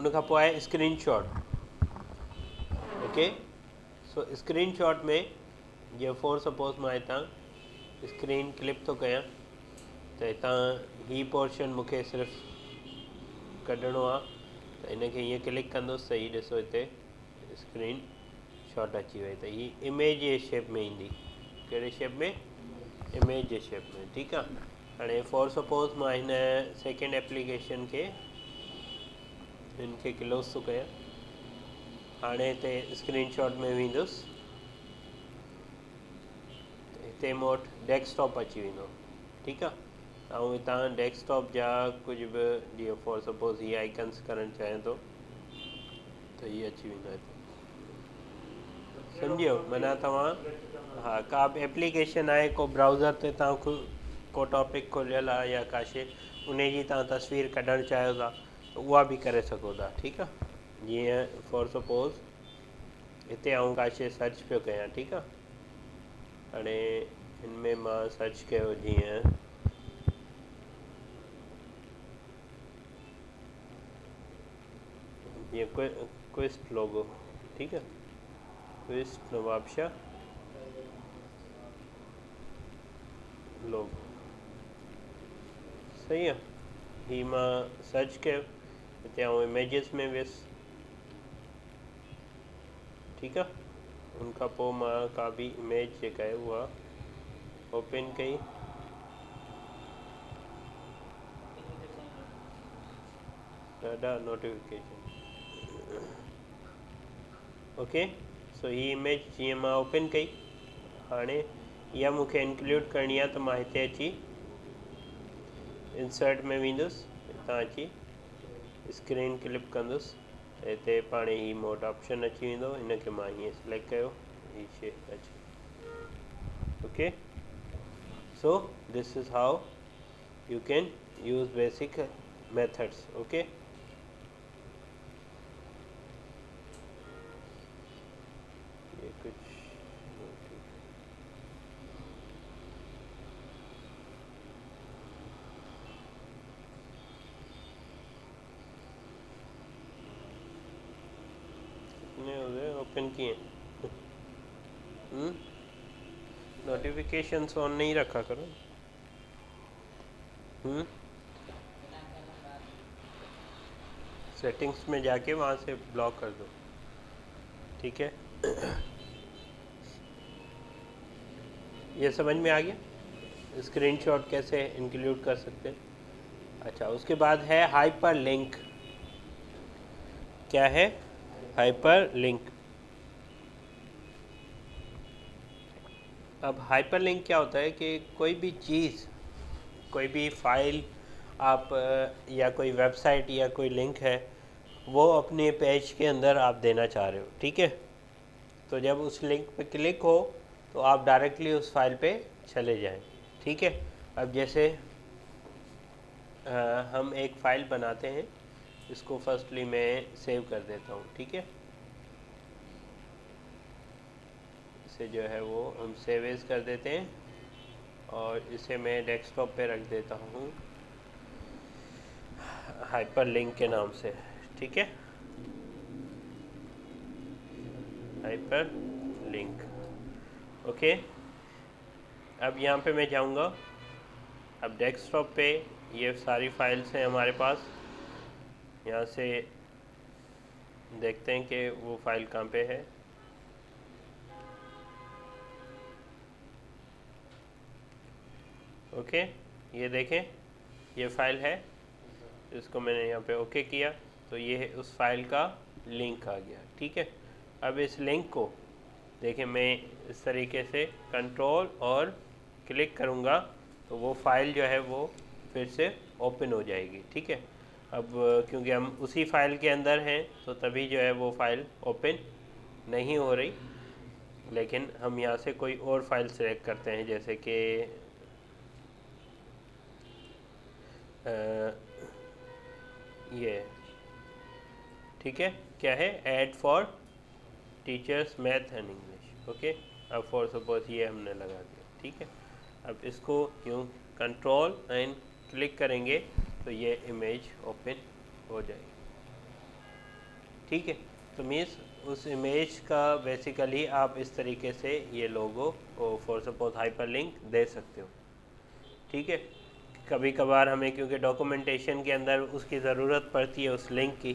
उन खां पोइ आहे स्क्रीनशॉट। ओके, सो स्क्रीनशॉट में जीअं फॉर सपोज़ मां हितां स्क्रीन क्लिप थो कयां त हितां ही पोर्शन मूंखे सिर्फ़ु कढणो आहे, त इनखे हीअं क्लिक कंदुसि त हीअ ॾिसो हिते स्क्रीन शॉट अची वई, त हीअ इमेज जे शेप में ईंदी। कहिड़े शेप में? इमेज जे शेप में। ठीकु आहे। हाणे फॉर सपोज़ मां हिन सेकेंड एप्लीकेशन खे हिनखे क्लोज़ थो कयां, हाणे हिते स्क्रीनशॉट में वेंदुसि त हिते मूं वटि डेस्कटॉप अची वेंदो। ठीकु आहे। ऐं हितां डेस्कटॉप जा कुझु बि जीअं फॉर सपोज़ हीअ आइकन्स करणु चाहियां थो त हीअ अची वेंदो हिते। सम्झियो? माना तव्हां हा का बि एप्लीकेशन आहे, को ब्राउज़र ते तव्हां को टॉपिक खोलियल आहे या का शइ, उन जी तव्हां तस्वीर कढणु चाहियो था त उहा बि करे सघो था। ठीकु आहे। जीअं फॉर सपोज़ हिते आउं का शइ सर्च पियो कयां। ठीकु आहे। हाणे हिन में मां सर्च कयो जीअं क्विस्ट लोगो। ठीकु आहे। क्विस्ट नवाबशाह लोगो, सही आहे। ही मां सर्च कयो, हिते आउं इमेजिस में वियुसि। ठीकु आहे। उनखां पोइ मां का बि इमेज जेका आहे उहा ओपन कई। ॾाढा नोटिफिकेशन। ओके, सो ही इमेज जीअं मां ओपन कई, हाणे इहा मूंखे इंक्लूड करणी आहे, त मां हिते अची इंसर्ट में वेंदुसि, हितां अची स्क्रीन क्लिप कंदुसि त हिते पाण ई मूं वटि ऑप्शन अची वेंदो। हिनखे मां हीअं सिलेक्ट कयो, हीअ शइ अची। Okay, so this is how you can use basic methods. Okay, ये कुछ ओपन किए नोटिफिकेशंस ऑन नहीं रखा करो। सेटिंग्स में जाके वहाँ से ब्लॉक कर दो। ठीक है, ये समझ में आ गया स्क्रीनशॉट कैसे इंक्लूड कर सकते हैं। अच्छा, उसके बाद है हाइपर लिंक। क्या है हाइपर लिंक? अब हाइपर लिंक क्या होता है कि कोई भी चीज़, कोई भी फाइल आप या कोई वेबसाइट या कोई लिंक है, वो अपने पेज के अंदर आप देना चाह रहे हो। ठीक है, तो जब उस लिंक पे क्लिक हो तो आप डायरेक्टली उस फाइल पे चले जाएं। ठीक है, अब जैसे हम एक फ़ाइल बनाते हैं, इसको फर्स्टली मैं सेव कर देता हूँ। ठीक है, इसे जो है वो हम सेव एज कर देते हैं और इसे मैं डेस्कटॉप पे रख देता हूँ हाइपर लिंक के नाम से। ठीक है, हाइपर लिंक। ओके, अब यहाँ पे मैं जाऊँगा। अब डेस्कटॉप पे ये सारी फाइल्स हैं हमारे पास। यहाँ से देखते हैं कि वो फाइल कहाँ पे है। ओके, ये देखें, ये फाइल है, इसको मैंने यहाँ पे ओके किया तो ये उस फाइल का लिंक आ गया। ठीक है, अब इस लिंक को देखें, मैं इस तरीके से कंट्रोल और क्लिक करूँगा तो वो फाइल जो है वो फिर से ओपन हो जाएगी। ठीक है, अब क्योंकि हम उसी फाइल के अंदर हैं तो तभी जो है वो फाइल ओपन नहीं हो रही, लेकिन हम यहाँ से कोई और फाइल सेलेक्ट करते हैं, जैसे कि ये। ठीक है, क्या है? Add for teachers math and English. Okay, अब फॉर सपोज ये हमने लगा दिया। ठीक है, अब इसको यूँ कंट्रोल एंड क्लिक करेंगे तो ये इमेज ओपन हो जाएगी। ठीक है। तो मीन्स उस इमेज का बेसिकली आप इस तरीके से ये लोगो फॉर सपोज हाइपरलिंक दे सकते हो, ठीक है। कभी कभार हमें क्योंकि डॉक्यूमेंटेशन के अंदर उसकी ज़रूरत पड़ती है उस लिंक की,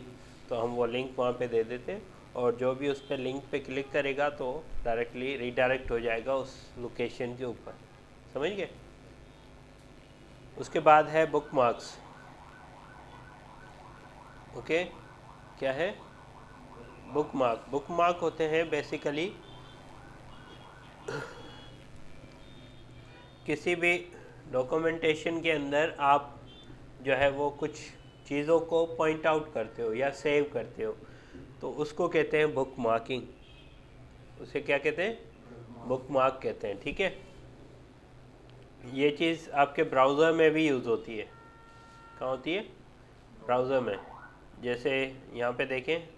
तो हम वो लिंक वहाँ पे दे देते हैं और जो भी उस पर लिंक पे क्लिक करेगा तो डायरेक्टली रीडायरेक्ट हो जाएगा उस लोकेशन के ऊपर, समझ गए। उसके बाद है बुक मार्क्स। ओके, क्या है बुक मार्क? बुक मार्क होते हैं बेसिकली किसी भी डॉक्यूमेंटेशन के अंदर आप जो है वो कुछ चीज़ों को पॉइंट आउट करते हो या सेव करते हो, तो उसको कहते हैं बुक मार्किंग। उसे क्या कहते हैं? बुक मार्क कहते हैं, ठीक है। ये चीज़ आपके ब्राउज़र में भी यूज़ होती है। कहाँ होती है? ब्राउज़र में। जैसे यहाँ पे देखें,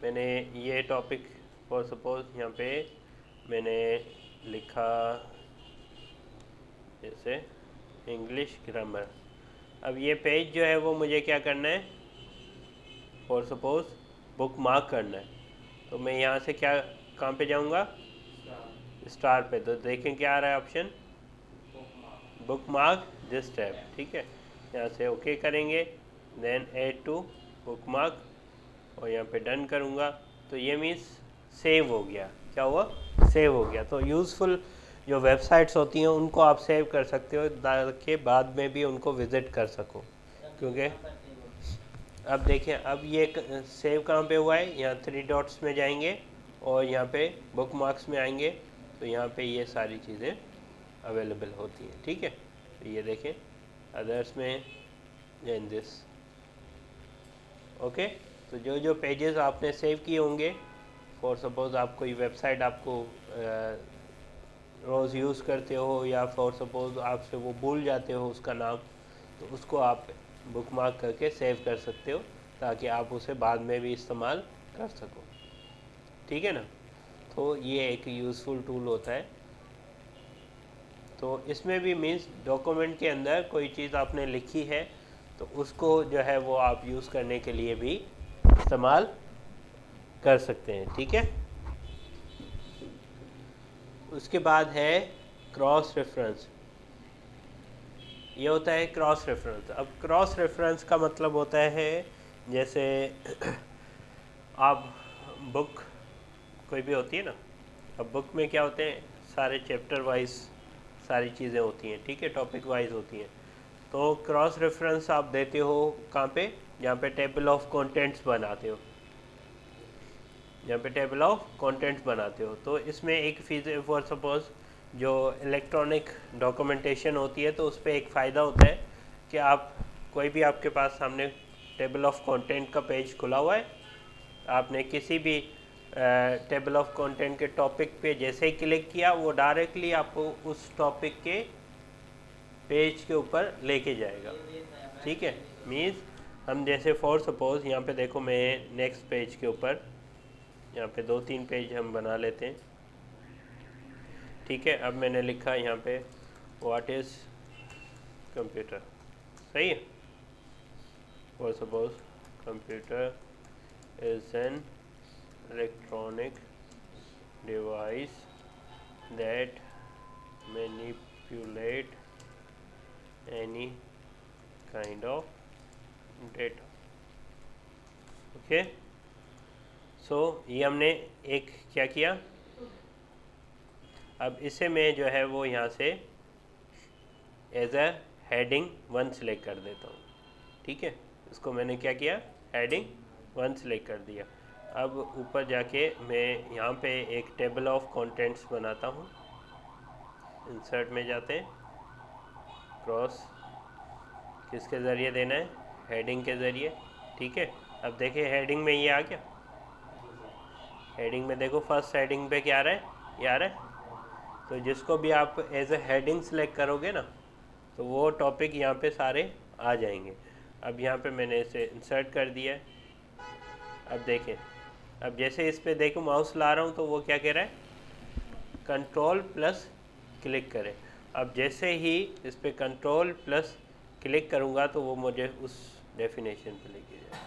मैंने ये टॉपिक फॉर सपोज यहाँ पे मैंने लिखा जैसे इंग्लिश ग्रामर। अब ये पेज जो है वो मुझे क्या करना है, फॉर सपोज बुक मार्क करना है। तो मैं यहाँ से क्या, कहाँ पे जाऊँगा? स्टार पे। तो देखें क्या आ रहा है option, bookmark this tab, ठीक है। यहाँ से ओके करेंगे, then add to bookmark और यहाँ पे डन करूँगा। तो ये मीन्स सेव हो गया। क्या हुआ? सेव हो गया। तो यूज़फुल जो वेबसाइट्स होती हैं उनको आप सेव कर सकते हो ताकि बाद में भी उनको विज़िट कर सको। क्योंकि अब देखें, अब ये सेव कहाँ पे हुआ है, यहाँ 3 डॉट्स में जाएंगे और यहाँ पे बुक मार्क्स में आएंगे, तो यहाँ पे ये सारी चीज़ें अवेलेबल होती हैं, ठीक है। तो ये देखें अदर्स में इन दिस, ओके। तो जो जो पेजेस आपने सेव किए होंगे, फॉर सपोज आप कोई वेबसाइट आपको रोज़ यूज़ करते हो या फॉर सपोज आपसे वो भूल जाते हो उसका नाम, तो उसको आप बुक मार्क करके सेव कर सकते हो ताकि आप उसे बाद में भी इस्तेमाल कर सको, ठीक है ना। तो ये एक यूज़फुल टूल होता है। तो इसमें भी मीन्स डॉक्यूमेंट के अंदर कोई चीज़ आपने लिखी है तो उसको जो है वो आप यूज़ करने के लिए भी इस्तेमाल कर सकते हैं, ठीक है। उसके बाद है क्रॉस रेफरेंस। ये होता है क्रॉस रेफरेंस। अब क्रॉस रेफरेंस का मतलब होता है जैसे आप बुक कोई भी होती है ना, अब बुक में क्या होते हैं, सारे चैप्टर वाइज सारी चीज़ें होती हैं, ठीक है, टॉपिक वाइज होती हैं। तो क्रॉस रेफरेंस आप देते हो कहाँ पे, जहाँ पे टेबल ऑफ कंटेंट्स बनाते हो, जहाँ पे टेबल ऑफ कंटेंट्स बनाते हो। तो इसमें एक फीस फॉर सपोज जो इलेक्ट्रॉनिक डॉक्यूमेंटेशन होती है तो उस पर एक फ़ायदा होता है कि आप कोई भी आपके पास सामने टेबल ऑफ कंटेंट का पेज खुला हुआ है, आपने किसी भी टेबल ऑफ कंटेंट के टॉपिक पे जैसे ही क्लिक किया वो डायरेक्टली आपको उस टॉपिक के पेज के ऊपर लेके जाएगा, ठीक है। मीन्स हम जैसे फॉर सपोज यहाँ पे देखो, मैं नेक्स्ट पेज के ऊपर यहाँ पे 2-3 पेज हम बना लेते हैं, ठीक है। अब मैंने लिखा यहाँ पे व्हाट इज़ कंप्यूटर, सही है। For suppose computer is an electronic device that manipulate any kind of data, okay. So ये हमने एक क्या किया, अब इसे मैं जो है वो यहाँ से एज अ हेडिंग 1 सेलेक्ट कर देता हूँ, ठीक है। इसको मैंने क्या किया, हेडिंग 1 सेलेक्ट कर दिया। अब ऊपर जाके मैं यहाँ पे एक टेबल ऑफ कंटेंट्स बनाता हूँ, इंसर्ट में जाते हैं, क्रॉस किसके ज़रिए देना है, हेडिंग के ज़रिए, ठीक है। अब देखिए हेडिंग में ये आ गया, हेडिंग में देखो फर्स्ट हेडिंग पे क्या आ रहा है, ये आ रहा है। तो जिसको भी आप एज ए हेडिंग सेलेक्ट करोगे ना तो वो टॉपिक यहाँ पे सारे आ जाएंगे। अब यहाँ पे मैंने इसे इंसर्ट कर दिया है। अब देखें, अब जैसे इस पे देखो माउस ला रहा हूँ तो वो क्या कह रहा है, कंट्रोल प्लस क्लिक करें। अब जैसे ही इस पे कंट्रोल प्लस क्लिक करूँगा तो वो मुझे उस डेफिनेशन पे लेके जाए,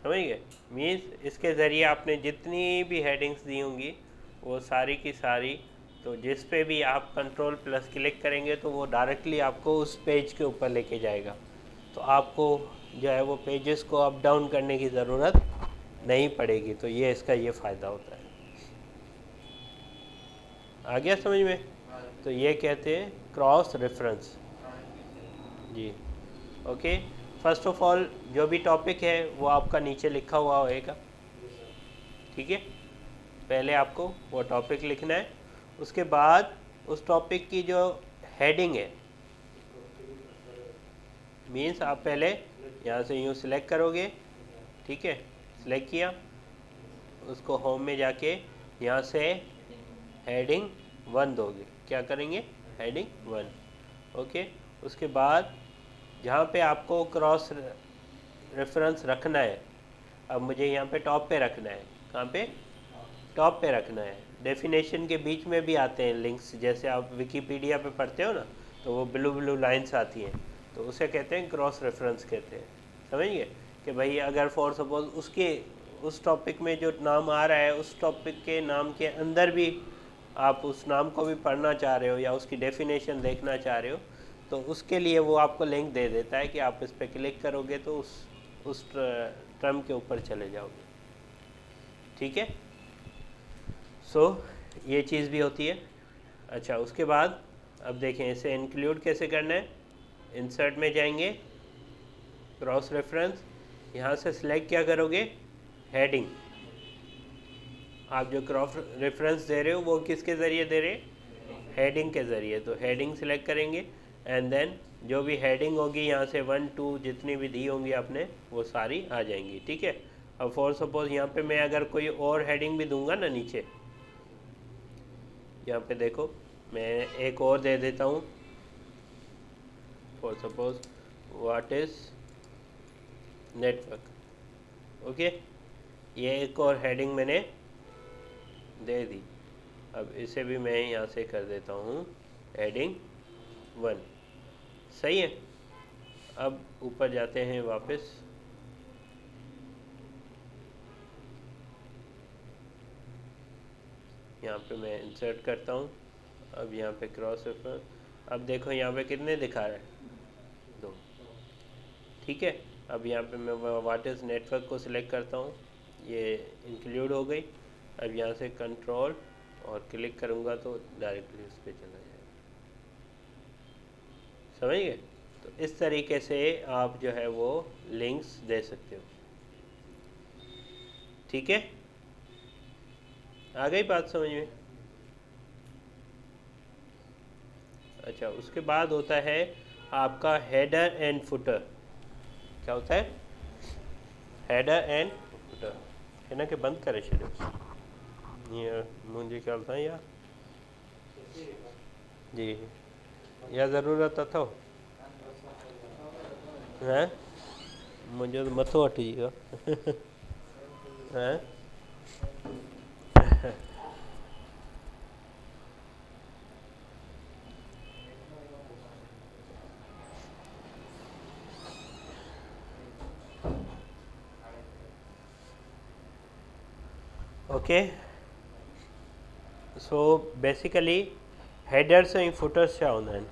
समझ गए। मीन्स इसके ज़रिए आपने जितनी भी हेडिंग्स दी होंगी वो सारी की सारी, तो जिस पे भी आप कंट्रोल प्लस क्लिक करेंगे तो वो डायरेक्टली आपको उस पेज के ऊपर लेके जाएगा। तो आपको जो है वो पेजेस को अप डाउन करने की ज़रूरत नहीं पड़ेगी। तो ये इसका ये फ़ायदा होता है। आ गया समझ में? तो ये कहते हैं क्रॉस रेफरेंस। जी ओके। फर्स्ट ऑफ ऑल जो भी टॉपिक है वो आपका नीचे लिखा हुआ होएगा, ठीक है। पहले आपको वो टॉपिक लिखना है, उसके बाद उस टॉपिक की जो हेडिंग है, मीन्स आप पहले यहाँ से यूँ सिलेक्ट करोगे, ठीक है। सिलेक्ट किया, उसको होम में जाके यहाँ से हेडिंग 1 दोगे। क्या करेंगे? Heading 1, okay. उसके बाद जहाँ पे आपको क्रॉस रेफरेंस रखना है, अब मुझे यहाँ पे टॉप पे रखना है। कहाँ पे? टॉप पे रखना है। डेफिनेशन के बीच में भी आते हैं लिंक्स, जैसे आप विकीपीडिया पे पढ़ते हो ना, तो वो ब्लू ब्लू लाइंस आती हैं, तो उसे कहते हैं क्रॉस रेफरेंस कहते हैं। समझिए कि भाई अगर फॉर सपोज उसके उस टॉपिक में जो नाम आ रहा है, उस टॉपिक के नाम के अंदर भी आप उस नाम को भी पढ़ना चाह रहे हो या उसकी डेफिनेशन देखना चाह रहे हो, तो उसके लिए वो आपको लिंक दे देता है कि आप इस पर क्लिक करोगे तो उस टर्म के ऊपर चले जाओगे, ठीक है। सो ये चीज़ भी होती है। अच्छा, उसके बाद अब देखें इसे इंक्लूड कैसे करना है। इंसर्ट में जाएंगे, क्रॉस रेफरेंस, यहाँ से सिलेक्ट क्या करोगे? हेडिंग। आप जो क्रॉस रेफरेंस दे रहे हो वो किसके ज़रिए दे रहे हैं? हेडिंग के ज़रिए। तो हेडिंग सिलेक्ट करेंगे एंड देन जो भी हेडिंग होगी यहाँ से 1 2 जितनी भी दी होंगी आपने वो सारी आ जाएंगी, ठीक है। अब फॉर सपोज यहाँ पे मैं अगर कोई और हेडिंग भी दूंगा ना नीचे, यहाँ पे देखो मैं एक और दे देता हूँ, for suppose what is network, okay. ये एक और हेडिंग मैंने दे दी। अब इसे भी मैं यहाँ से कर देता हूँ हेडिंग 1, सही है। अब ऊपर जाते हैं वापस, यहाँ पे मैं इंसर्ट करता हूँ। अब यहाँ पे क्रॉस रेफरेंस, अब देखो यहाँ पे कितने दिखा रहा है? 2, ठीक है। अब यहाँ पे मैं व्हाट इज़ नेटवर्क को सिलेक्ट करता हूँ, ये इंक्लूड हो गई। अब यहाँ से कंट्रोल और क्लिक करूँगा तो डायरेक्टली उस पर चला जाएगा, समझ गए। तो इस तरीके से आप जो है वो लिंक्स दे सकते हो, ठीक है। आ गई बात समझ में? अच्छा, उसके बाद होता है आपका हेडर एंड फुटर। क्या होता है? Header and footer. है ना कि बंद करे छो ये मुझे ख्याल था यार जी, या ज़रूरत अथव हैं? मुझे तो मथो हटी वियो हैं। ओके, सो बेसिकली हेडर्स ऐं फुटर्स छा हूंदा आहिनि?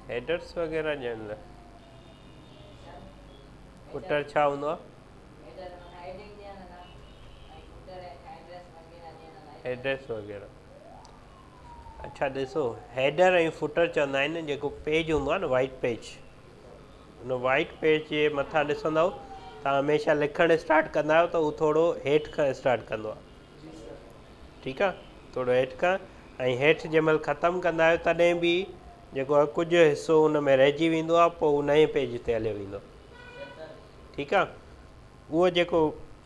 हेडर्स वग़ैरह ॾियण लाइ फुटर छा हूंदो आहे? एड्रेस वग़ैरह। अच्छा ॾिसो, हेडर ऐं फुटर चवंदा आहिनि जेको पेज हूंदो आहे न, वाइट पेज, उन वाइट पेज जे मथां ॾिसंदव तव्हां हमेशह लिखणु स्टार्ट कंदा आहियो त उहो थोरो हेठि खां स्टार्ट कंदो आहे, ठीकु आहे, थोरो हेठि खां, ऐं हेठि जंहिं महिल ख़तमु कंदा आहियो तॾहिं बि जेको आहे कुझु हिसो उन में रहिजी वेंदो आहे, पोइ उन ई पेज ते हलियो वेंदो, ठीकु आहे। उहो जेको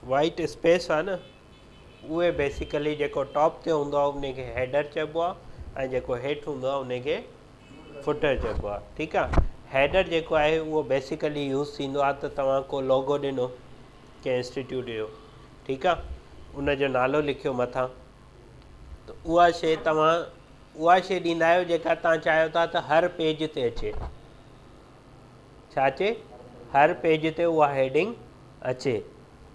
वाइट स्पेस आहे न, उहे बेसिकली जेको टॉप ते हूंदो आहे उनखे हेडर चइबो आहे, ऐं जेको हेठि हूंदो आहे उनखे फुटर चइबो आहे, ठीकु आहे। हेडर जेको आहे उहो बेसिकली यूज़ थींदो आहे त तव्हां को लोगो ॾिनो कंहिं इंस्टीट्यूट जो, ठीकु आहे, उनजो नालो लिखियो मथां, त उहा शइ तव्हां उहा शइ ॾींदा आहियो जेका तव्हां चाहियो था त हर पेज ते अचे। छा अचे? हर पेज ते उहा हेडिंग अचे।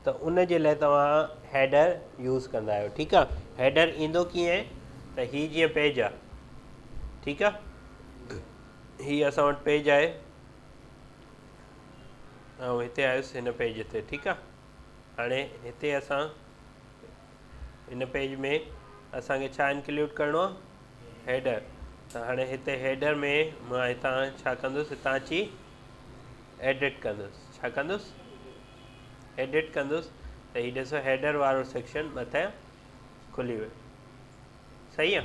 त उन जे लाइ तव्हां हैडर यूज़ कंदा आहियो। ठीकु आहे। हैडर ईंदो कीअं त हीअ जीअं पेज आहे, ठीकु आहे, हीअ असां वटि पेज आहे ऐं हिते आयुसि हिन पेज ते। ठीकु आहे। हाणे हिते असां हिन पेज में असांखे छा इंक्लूड करिणो आहे? हेडर। त हाणे हिते हेडर में मां हितां छा कंदुसि, हितां अची एडिट कंदुसि। छा कंदुसि? एडिट कंदुसि। त हीअ ॾिसो हेडर वारो सेक्शन मथे खुली वियो। सही आहे।